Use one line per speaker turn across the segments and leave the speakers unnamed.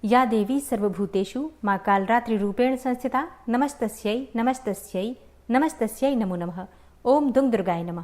या देवी सर्वभूतेषु माँ कालरात्रि रूपेण संस्थिता नमस्तस्यै नमस्तस्यै नमस्तस्यै नमो नमः। ओम दुंग दुर्गाय नमः।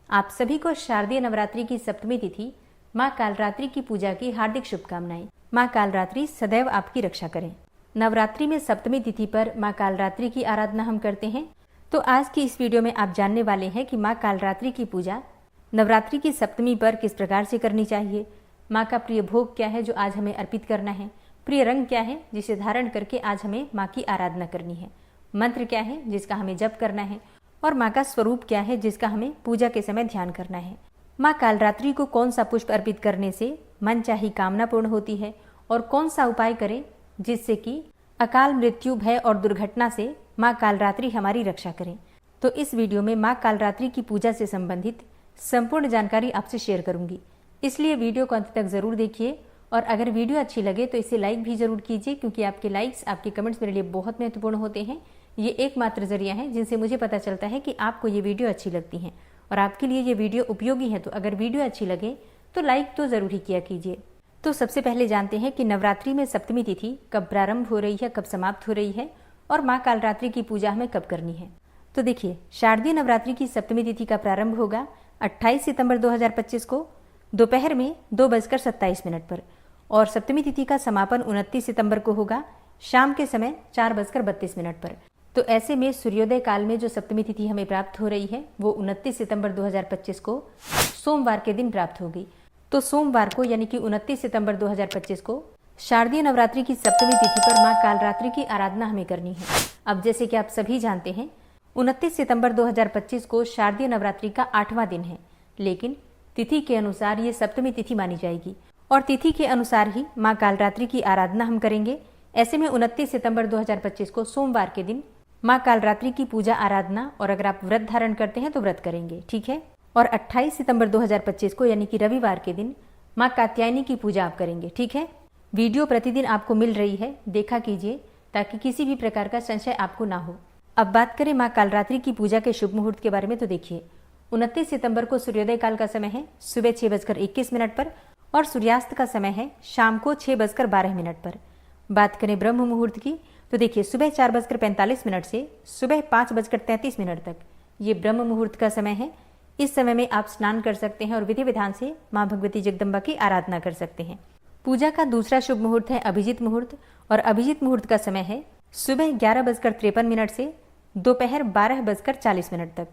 आप सभी को शारदीय नवरात्रि की सप्तमी तिथि माँ कालरात्रि की पूजा की हार्दिक शुभकामनाएं। माँ कालरात्रि सदैव आपकी रक्षा करें। नवरात्रि में सप्तमी तिथि पर माँ कालरात्रि की आराधना हम करते हैं। तो आज की इस वीडियो में आप जानने वाले हैं कि माँ कालरात्रि की पूजा नवरात्रि की सप्तमी पर किस प्रकार से करनी चाहिए, माँ का प्रिय भोग क्या है जो आज हमें अर्पित करना है, प्रिय रंग क्या है जिसे धारण करके आज हमें माँ की आराधना करनी है, मंत्र क्या है जिसका हमें जप करना है और माँ का स्वरूप क्या है जिसका हमें पूजा के समय ध्यान करना है। माँ कालरात्रि को कौन सा पुष्प अर्पित करने से मन चाही कामना पूर्ण होती है और कौन सा उपाय करें जिससे कि अकाल मृत्यु भय और दुर्घटना से माँ कालरात्रि हमारी रक्षा करें। तो इस वीडियो में माँ कालरात्रि की पूजा से संबंधित संपूर्ण जानकारी आपसे शेयर करूंगी, इसलिए वीडियो को अंत तक जरूर देखिए। और अगर वीडियो अच्छी लगे तो इसे लाइक भी जरूर कीजिए, क्योंकि आपके लाइक्स, आपके कमेंट्स मेरे लिए बहुत महत्वपूर्ण होते हैं। ये एकमात्र जरिया है जिनसे मुझे पता चलता है कि आपको ये वीडियो अच्छी लगती है और आपके लिए ये वीडियो उपयोगी है। तो अगर वीडियो अच्छी लगे तो लाइक तो जरूर ही किया कीजिए। तो सबसे पहले जानते हैं कि नवरात्रि में सप्तमी तिथि कब प्रारंभ हो रही है, कब समाप्त हो रही है और माँ कालरात्रि की पूजा हमें कब करनी है। तो देखिए, शारदीय नवरात्रि की सप्तमी तिथि का प्रारंभ होगा 28 सितंबर 2025 को दोपहर में 2:27 पर और सप्तमी तिथि का समापन 29 सितंबर को होगा शाम के समय 4:32 पर। तो ऐसे में सूर्योदय काल में जो सप्तमी तिथि हमें प्राप्त हो रही है वो 29 सितंबर 2025 को सोमवार के दिन प्राप्त होगी। तो सोमवार को यानी कि 29 सितंबर 2025 को शारदीय नवरात्रि की सप्तमी तिथि पर माँ कालरात्रि की आराधना हमें करनी है। अब जैसे कि आप सभी जानते हैं 29 सितंबर 2025 को शारदीय नवरात्रि का 8वां दिन है, लेकिन तिथि के अनुसार ये सप्तमी तिथि मानी जाएगी और तिथि के अनुसार ही माँ कालरात्रि की आराधना हम करेंगे। ऐसे में 29 सितंबर 2025 को सोमवार के दिन माँ कालरात्रि की पूजा आराधना और अगर आप व्रत धारण करते हैं तो व्रत करेंगे, ठीक है। और 28 सितंबर 2025 को यानी कि रविवार के दिन माँ कात्यायनी की पूजा आप करेंगे, ठीक है। वीडियो प्रतिदिन आपको मिल रही है, देखा कीजिए ताकि किसी भी प्रकार का संशय आपको ना हो। अब बात करें माँ कालरात्रि की पूजा के शुभ मुहूर्त के बारे में। तो देखिए, 29 सितंबर को सूर्योदय काल का समय है सुबह 6:21 पर और सूर्यास्त का समय है शाम को 6:12 पर। बात करें ब्रह्म मुहूर्त की तो देखिए, सुबह 4:45 से सुबह 5:33 तक ये ब्रह्म मुहूर्त का समय है। इस समय में आप स्नान कर सकते हैं और विधि विधान से माँ भगवती जगदम्बा की आराधना कर सकते हैं। पूजा का दूसरा शुभ मुहूर्त है अभिजीत मुहूर्त और अभिजीत मुहूर्त का समय है सुबह 11:53 से दोपहर 12:40 तक।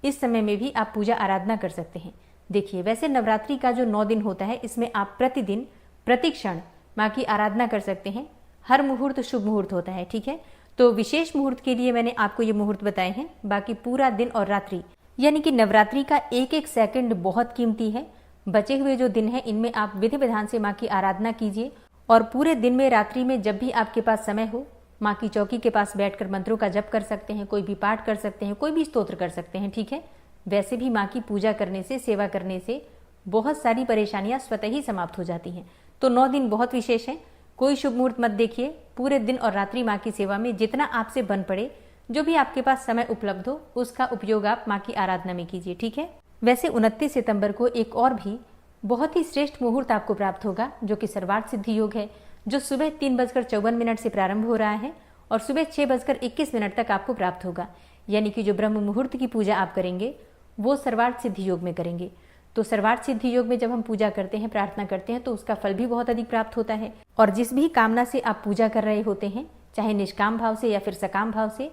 इस समय में भी आप पूजा आराधना कर सकते हैं। देखिए, वैसे नवरात्रि का जो 9 दिन होता है इसमें आप प्रतिदिन प्रतिक्षण माँ की आराधना कर सकते हैं। हर मुहूर्त शुभ मुहूर्त होता है, ठीक है। तो विशेष मुहूर्त के लिए मैंने आपको ये मुहूर्त बताए हैं, बाकी पूरा दिन और रात्रि यानी कि नवरात्रि का एक एक सेकंड बहुत कीमती है। बचे हुए जो दिन है इनमें आप विधि विधान से माँ की आराधना कीजिए और पूरे दिन में रात्रि में जब भी आपके पास समय हो माँ की चौकी के पास बैठकर मंत्रों का जप कर सकते हैं, कोई भी पाठ कर सकते हैं, कोई भी स्तोत्र कर सकते हैं, ठीक है। वैसे भी माँ की पूजा करने से, सेवा करने से बहुत सारी परेशानियां स्वतः ही समाप्त हो जाती हैं। तो 9 दिन बहुत विशेष हैं। कोई शुभ मुहूर्त मत देखिए, पूरे दिन और रात्रि माँ की सेवा में जितना आपसे बन पड़े, जो भी आपके पास समय उपलब्ध हो उसका उपयोग आप माँ की आराधना में कीजिए, ठीक है। वैसे 29 सितंबर को एक और भी बहुत ही श्रेष्ठ मुहूर्त आपको प्राप्त होगा जो कि सर्वार्थ सिद्धि योग है, जो सुबह 3:54 से प्रारंभ हो रहा है और सुबह 6:21 तक आपको प्राप्त होगा। यानी कि जो ब्रह्म मुहूर्त की पूजा आप करेंगे वो सर्वार्थ सिद्धि योग में करेंगे। तो सर्वार्थ सिद्धि योग में जब हम पूजा करते हैं, प्रार्थना करते हैं तो उसका फल भी बहुत अधिक प्राप्त होता है और जिस भी कामना से आप पूजा कर रहे होते हैं, चाहे निष्काम भाव से या फिर सकाम भाव से,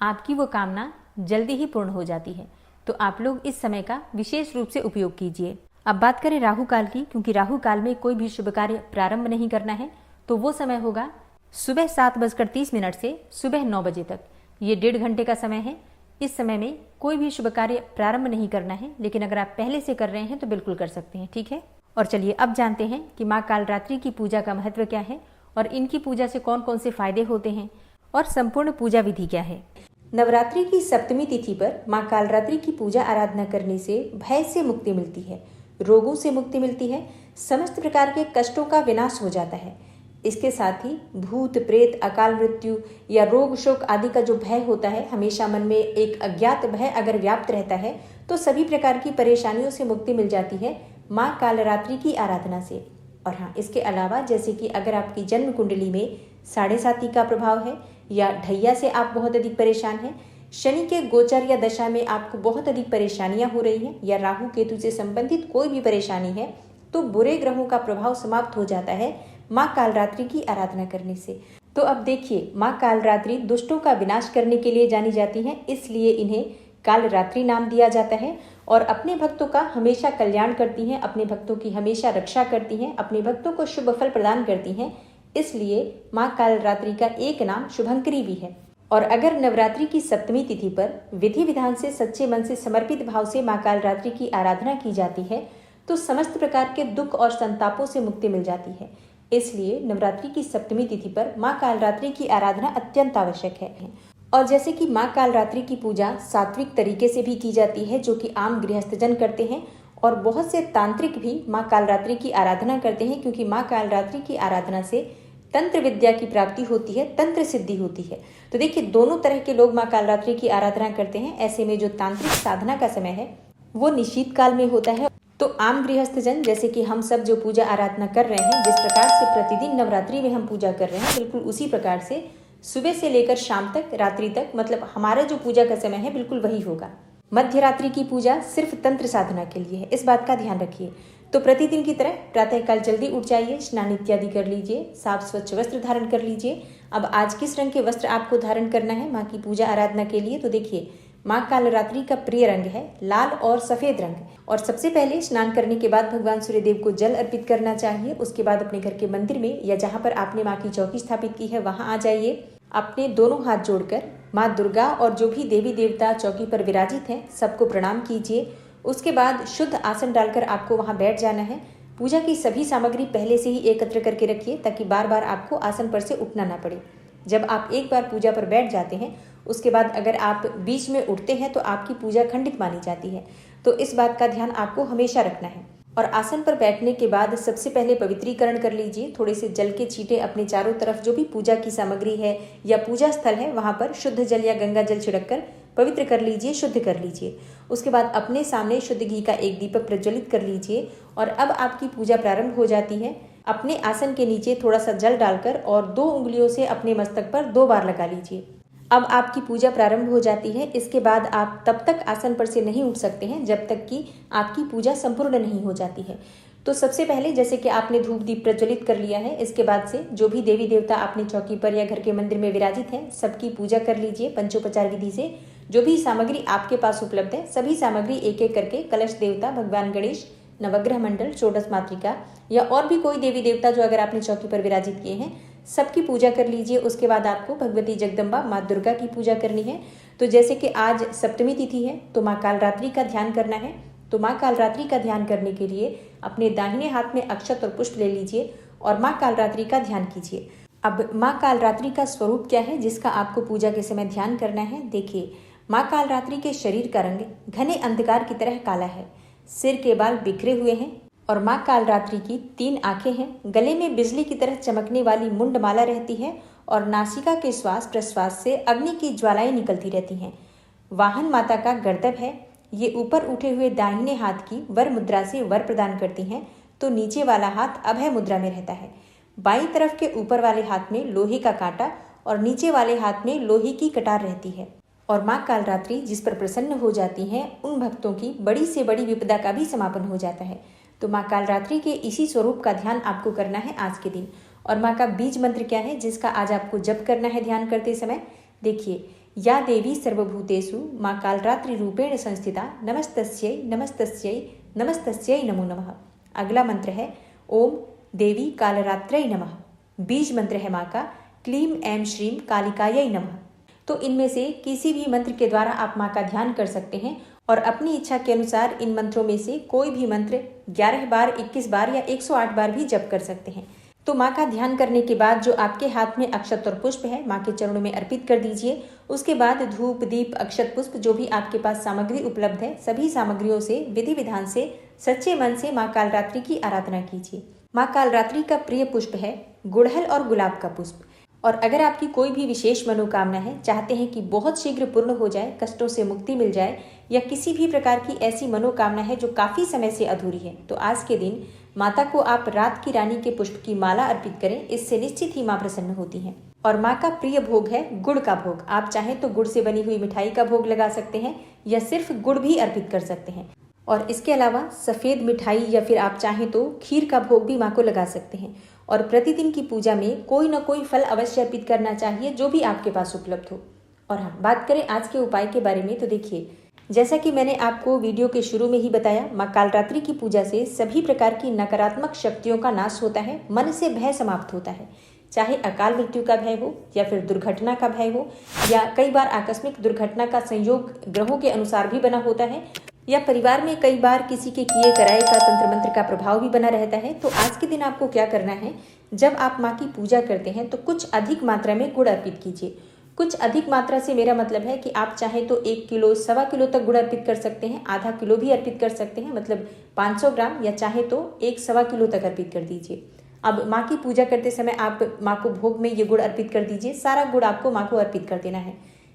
आपकी वो कामना जल्दी ही पूर्ण हो जाती है। तो आप लोग इस समय का विशेष रूप से उपयोग कीजिए। अब बात करें राहु काल की, क्योंकि राहु काल में कोई भी शुभ कार्य प्रारंभ नहीं करना है, तो वो समय होगा सुबह 7:30 से सुबह 9 बजे तक। ये 1.5 घंटे का समय है। इस समय में कोई भी शुभ कार्य प्रारंभ नहीं करना है, लेकिन अगर आप पहले से कर रहे हैं तो बिल्कुल कर सकते हैं, ठीक है। और चलिए अब जानते हैं कि माँ कालरात्रि की पूजा का महत्व क्या है और इनकी पूजा से कौन कौन से फायदे होते हैं और संपूर्ण पूजा विधि क्या है। नवरात्रि की सप्तमी तिथि पर माँ कालरात्रि की पूजा आराधना करने से भय से मुक्ति मिलती है, रोगों से मुक्ति मिलती है, समस्त प्रकार के कष्टों का विनाश हो जाता है। इसके साथ ही भूत प्रेत, अकाल मृत्यु या रोग शोक आदि का जो भय होता है, हमेशा मन में एक अज्ञात भय अगर व्याप्त रहता है तो सभी प्रकार की परेशानियों से मुक्ति मिल जाती है माँ कालरात्रि की आराधना से। और हाँ, इसके अलावा जैसे कि अगर आपकी जन्म कुंडली में 7.5 का प्रभाव है या ढैया से आप बहुत अधिक परेशान हैं, शनि के गोचर या दशा में आपको बहुत अधिक परेशानियां हो रही हैं या राहु केतु से संबंधित कोई भी परेशानी है, तो बुरे ग्रहों का प्रभाव समाप्त हो जाता है माँ कालरात्रि की आराधना करने से। तो अब देखिए, माँ कालरात्रि दुष्टों का विनाश करने के लिए जानी जाती हैं, इसलिए इन्हें कालरात्रि नाम दिया जाता है और अपने भक्तों का हमेशा कल्याण करती हैं, अपने भक्तों की हमेशा रक्षा करती हैं, अपने भक्तों को शुभ फल प्रदान करती हैं। इसलिए माँ कालरात्रि का एक नाम शुभंकरी भी है। और अगर नवरात्रि की सप्तमी तिथि पर विधि विधान से सच्चे मन से समर्पित भाव से माँ कालरात्रि की आराधना की जाती है तो समस्त प्रकार के दुख और संतापों से मुक्ति मिल जाती है। इसलिए नवरात्रि की सप्तमी तिथि पर माँ कालरात्रि की आराधना अत्यंत आवश्यक है। और जैसे कि माँ कालरात्रि की पूजा सात्विक तरीके से भी की जाती है, जो कि आम गृहस्थजन करते हैं, और बहुत से तांत्रिक भी माँ कालरात्रि की आराधना करते हैं, क्योंकि माँ कालरात्रि की आराधना से तंत्र विद्या की प्राप्ति होती है, तंत्र सिद्धि होती है। तो देखिए, दोनों तरह के लोग माँ कालरात्रि की आराधना करते हैं। ऐसे में जो तांत्रिक साधना का समय है वो निशीत काल में होता है। तो आम गृहस्थजन जैसे कि हम सब जो पूजा आराधना कर रहे हैं, जिस प्रकार से प्रतिदिन नवरात्रि में हम पूजा कर रहे हैं, बिल्कुल उसी प्रकार से सुबह से लेकर शाम तक, रात्रि तक, मतलब हमारा जो पूजा का समय है बिल्कुल वही होगा। मध्य रात्रि की पूजा सिर्फ तंत्र साधना के लिए है, इस बात का ध्यान रखिए। तो प्रतिदिन की तरह प्रातःकाल जल्दी उठ जाइए, स्नान इत्यादि कर लीजिए, साफ स्वच्छ वस्त्र धारण कर लीजिए। अब आज किस रंग के वस्त्र आपको धारण करना है माँ की पूजा आराधना के लिए, तो देखिए, माँ कालरात्रि का प्रिय रंग है लाल और सफेद रंग। और सबसे पहले स्नान करने के बाद भगवान सूर्यदेव को जल अर्पित करना चाहिए। उसके बाद अपने घर के मंदिर में या जहाँ पर आपने माँ की चौकी स्थापित की है वहाँ आ जाइए। अपने दोनों हाथ जोड़कर माँ दुर्गा और जो भी देवी देवता चौकी पर विराजित हैं सबको प्रणाम कीजिए। उसके बाद शुद्ध आसन डालकर आपको वहाँ बैठ जाना है। पूजा की सभी सामग्री पहले से ही एकत्र करके रखिए ताकि बार बार आपको आसन पर से उठना ना पड़े। जब आप एक बार पूजा पर बैठ जाते हैं, उसके बाद अगर आप बीच में उठते हैं तो आपकी पूजा खंडित मानी जाती है। तो इस बात का ध्यान आपको हमेशा रखना है। और आसन पर बैठने के बाद सबसे पहले पवित्रीकरण कर लीजिए। थोड़े से जल के छींटे अपने चारों तरफ जो भी पूजा की सामग्री है या पूजा स्थल है वहाँ पर शुद्ध जल या गंगा जल छिड़ककर पवित्र कर लीजिए, शुद्ध कर लीजिए। उसके बाद अपने सामने शुद्ध घी का एक दीपक प्रज्वलित कर लीजिए और अब आपकी पूजा प्रारंभ हो जाती है। अपने आसन के नीचे थोड़ा सा जल डालकर और 2 उंगलियों से अपने मस्तक पर 2 बार लगा लीजिए। अब आपकी पूजा प्रारंभ हो जाती है। इसके बाद आप तब तक आसन पर से नहीं उठ सकते हैं जब तक कि आपकी पूजा संपूर्ण नहीं हो जाती है। तो सबसे पहले जैसे कि आपने धूप दीप प्रज्वलित कर लिया है, इसके बाद से जो भी देवी देवता आपने चौकी पर या घर के मंदिर में विराजित हैं सबकी पूजा कर लीजिए पंचोपचार विधि से। जो भी सामग्री आपके पास उपलब्ध है सभी सामग्री एक एक करके कलश देवता, भगवान गणेश, नवग्रह मंडल, षोडश मातृका या और भी कोई देवी देवता जो अगर आपने चौकी पर विराजित किए हैं सबकी पूजा कर लीजिए। उसके बाद आपको भगवती जगदम्बा माँ दुर्गा की पूजा करनी है। तो जैसे कि आज सप्तमी तिथि है तो माँ कालरात्रि का ध्यान करना है। तो माँ कालरात्रि का ध्यान करने के लिए अपने दाहिने हाथ में अक्षत और पुष्प ले लीजिए और माँ कालरात्रि का ध्यान कीजिए। अब माँ कालरात्रि का स्वरूप क्या है जिसका आपको पूजा के समय ध्यान करना है। देखिए, माँ कालरात्रि के शरीर का रंग घने अंधकार की तरह काला है, सिर के बाल बिखरे हुए हैं और माँ कालरात्रि की 3 आंखें हैं। गले में बिजली की तरह चमकने वाली मुंडमाला रहती है और नासिका के श्वास प्रश्वास से अग्नि की ज्वालाएं निकलती रहती हैं। वाहन माता का गर्दभ है। ये ऊपर उठे हुए दाहिने हाथ की वर मुद्रा से वर प्रदान करती हैं, तो नीचे वाला हाथ अभय मुद्रा में रहता है। बाईं तरफ के ऊपर वाले हाथ में लोहे का कांटा और नीचे वाले हाथ में लोहे की कटार रहती है। और माँ कालरात्रि जिस पर प्रसन्न हो जाती हैं उन भक्तों की बड़ी से बड़ी विपदा का भी समापन हो जाता है। तो माँ कालरात्रि के इसी स्वरूप का ध्यान आपको करना है आज के दिन। और माँ का बीज मंत्र क्या है जिसका आज आपको जप करना है ध्यान करते समय। देखिए, या देवी सर्वभूतेषु माँ कालरात्रि रूपेण संस्थिता नमस्तस्यै नमस्तस्यै नमस्तस्यै नमो नमः। अगला मंत्र है ओम देवी कालरात्रै नमः। बीज मंत्र है माँ का क्लीम ऐं श्रीम कालिकायै नमः। तो इनमें से किसी भी मंत्र के द्वारा आप माँ का ध्यान कर सकते हैं और अपनी इच्छा के अनुसार इन मंत्रों में से कोई भी मंत्र 11 बार, 21 बार या 108 बार भी जप कर सकते हैं। तो माँ का ध्यान करने के बाद जो आपके हाथ में अक्षत और पुष्प है माँ के चरणों में अर्पित कर दीजिए। उसके बाद धूप दीप अक्षत पुष्प जो भी आपके पास सामग्री उपलब्ध है सभी सामग्रियों से विधि विधान से सच्चे मन से माँ कालरात्रि की आराधना कीजिए। माँ कालरात्रि का प्रिय पुष्प है गुड़हल और गुलाब का पुष्प। और अगर आपकी कोई भी विशेष मनोकामना है, चाहते हैं कि बहुत शीघ्र पूर्ण हो जाए, कष्टों से मुक्ति मिल जाए, या किसी भी प्रकार की ऐसी मनोकामना है जो काफ़ी समय से अधूरी है, तो आज के दिन माता को आप रात की रानी के पुष्प की माला अर्पित करें, इससे निश्चित ही माँ प्रसन्न होती हैं। और माँ का प्रिय भोग है गुड़ का भोग। आप चाहें तो गुड़ से बनी हुई मिठाई का भोग लगा सकते हैं या सिर्फ गुड़ भी अर्पित कर सकते हैं। और इसके अलावा सफ़ेद मिठाई या फिर आप चाहें तो खीर का भोग भी माँ को लगा सकते हैं। और प्रतिदिन की पूजा में कोई न कोई फल अवश्य अर्पित करना चाहिए, जो भी आपके पास उपलब्ध हो। और हाँ, बात करें आज के उपाय के बारे में, तो देखिए, जैसा कि मैंने आपको वीडियो के शुरू में ही बताया, माँ कालरात्रि की पूजा से सभी प्रकार की नकारात्मक शक्तियों का नाश होता है, मन से भय समाप्त होता है। चाहे अकाल मृत्यु का भय हो या फिर दुर्घटना का भय हो, या कई बार आकस्मिक दुर्घटना का संयोग ग्रहों के अनुसार भी बना होता है, या परिवार में कई बार किसी के किए कराए का तंत्र मंत्र का प्रभाव भी बना रहता है। तो आज के दिन आपको क्या करना है, जब आप माँ की पूजा करते हैं तो कुछ अधिक मात्रा में गुड़ अर्पित कीजिए। कुछ अधिक मात्रा से मेरा मतलब है कि आप चाहे तो 1 किलो, 1.25 किलो तक गुड़ अर्पित कर सकते हैं, आधा किलो भी अर्पित कर सकते हैं, मतलब 500 ग्राम, या चाहे तो 1.25 किलो तक अर्पित कर दीजिए। अब माँ की पूजा करते समय आप माँ को भोग में ये गुड़ अर्पित कर दीजिए। सारा गुड़ आपको माँ को अर्पित कर देना है।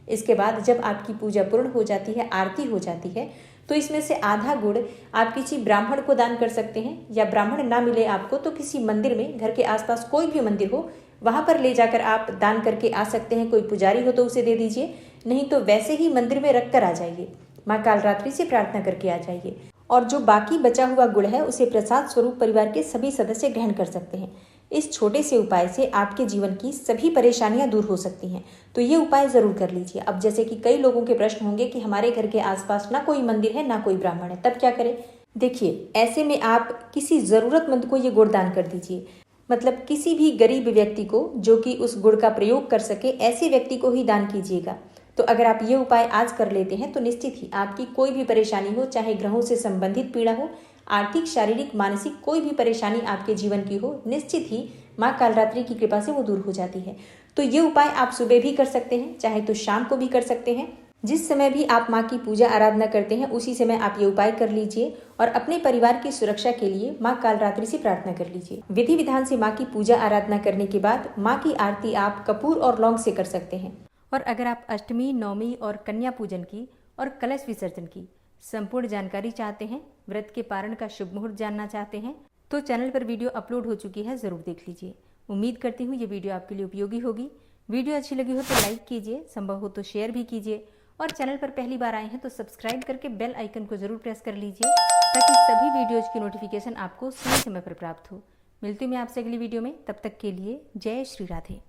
इसके बाद जब आपकी पूजा पूर्ण हो जाती है, आरती हो जाती है, तो इसमें से आधा गुड़ आप किसी ब्राह्मण को दान कर सकते हैं, या ब्राह्मण ना मिले आपको तो किसी मंदिर में, घर के आसपास कोई भी मंदिर हो, वहां पर ले जाकर आप दान करके आ सकते हैं। कोई पुजारी हो तो उसे दे दीजिए, नहीं तो वैसे ही मंदिर में रख कर आ जाइए। माँ कालरात्रि से प्रार्थना करके आ जाइए। और जो बाकी बचा हुआ गुड़ है उसे प्रसाद स्वरूप परिवार के सभी सदस्य ग्रहण कर सकते हैं। इस छोटे से उपाय से आपके जीवन की सभी परेशानियां दूर हो सकती हैं, तो ये उपाय जरूर कर लीजिए। अब जैसे कि कई लोगों के प्रश्न होंगे कि हमारे घर के आसपास ना कोई मंदिर है, ना कोई ब्राह्मण है, तब क्या करें। देखिए, ऐसे में आप किसी जरूरतमंद को ये गुड़ दान कर दीजिए। मतलब किसी भी गरीब व्यक्ति को जो कि उस गुड़ का प्रयोग कर सके, ऐसे व्यक्ति को ही दान कीजिएगा। तो अगर आप ये उपाय आज कर लेते हैं तो निश्चित ही आपकी कोई भी परेशानी हो, चाहे ग्रहों से संबंधित पीड़ा हो, आर्थिक, शारीरिक, मानसिक कोई भी परेशानी आपके जीवन की हो, निश्चित ही माँ कालरात्रि की कृपा से वो दूर हो जाती है। तो ये उपाय आप सुबह भी कर सकते हैं, चाहे तो शाम को भी कर सकते हैं। जिस समय भी आप माँ की पूजा आराधना करते हैं उसी समय आप ये उपाय कर लीजिए और अपने परिवार की सुरक्षा के लिए माँ कालरात्रि से प्रार्थना कर लीजिए। विधि विधान से माँ की पूजा आराधना करने के बाद माँ की आरती आप कपूर और लौंग से कर सकते हैं। और अगर आप अष्टमी, नवमी और कन्या पूजन की और कलश विसर्जन की संपूर्ण जानकारी चाहते हैं, व्रत के पारण का शुभ मुहूर्त जानना चाहते हैं, तो चैनल पर वीडियो अपलोड हो चुकी है, जरूर देख लीजिए। उम्मीद करती हूँ ये वीडियो आपके लिए उपयोगी होगी। वीडियो अच्छी लगी हो तो लाइक कीजिए, संभव हो तो शेयर भी कीजिए, और चैनल पर पहली बार आए हैं तो सब्सक्राइब करके बेल आइकन को जरूर प्रेस कर लीजिए, ताकि सभी वीडियोज की नोटिफिकेशन आपको सही समय पर प्राप्त हो। मिलती हूँ मैं आपसे अगली वीडियो में, तब तक के लिए जय श्री राधे।